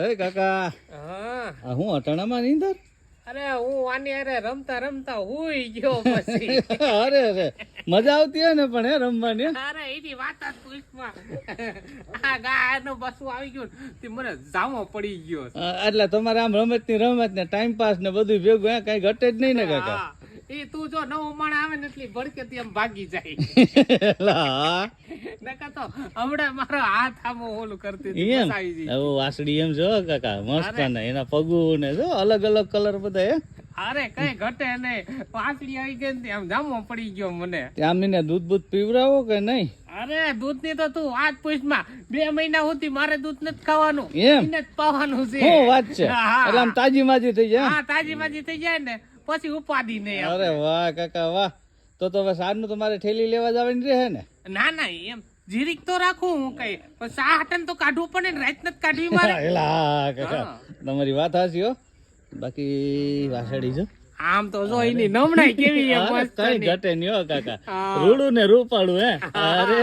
એ કાકા હા આ હું અટાણામાં નીંદર અરે હું આની અરે રમતા રમતા હુઈ ગયો પછી અરે અરે મજા આવતી હોય ને પણ હે રમવાની અરે એની વાત જ પૂછમાં આ ગાયનું બસું આવી ગયું તે મને જામો પડી ગયો એટલે તમારે આમ રમત ને ટાઈમ પાસ ને બધું ભેગું હે કઈ ઘટે જ નહીં ને કાકા હા, એ તું જો નવો માણ આવે ને એટલી ભડકેથી એમ ભાગી જાય હા નકર તો હમણાં મારો હાથ આમ ઓલું કરતી હતી, એમ ફસાઈ ગઈ. હવે વાસળી એમ જો કાકા મસ્ત ને એના પગું ને જો અલગ અલગ કલર બધા હે અરે કઈ ઘટે નહીં પાસળી આવી ગઈ ને આમ જામો પડી ગયો મને આમ એને દૂધ બૂધ પીવડાવો કે નહીં અરે દૂધ ની તો તું વાત પૂછમાં 2 મહિના સુધી મારે દૂધ નથી ખાવાનું એમ? એને જ પાવાનું છે શું વાત છે હા, એટલે આમ તાજી માજી થઈ જાય હા તાજી માજી થઈ જાય ને પછી ઉપાધિ નહીં આવે. અરે વાહ કાકા વાહ તો હવે સારનું તમારે ઠેલી લેવા જવાની રહે ને ના ના એમ જીરીક તો રાખું હું કઈ પણ સા હટન તો કાઢવું પડે ને રાત નથી કાઢવી મારે એલા હા કાકા હા. તમારી વાત હાચી હો બાકી વાસળી જો આમ તો જો એની નમણાઈ કેવી છે અરે મસ્ત કઈ ની. ઘટે નહીં હો કાકા હા. રૂડું ને રૂપાળું હે અરે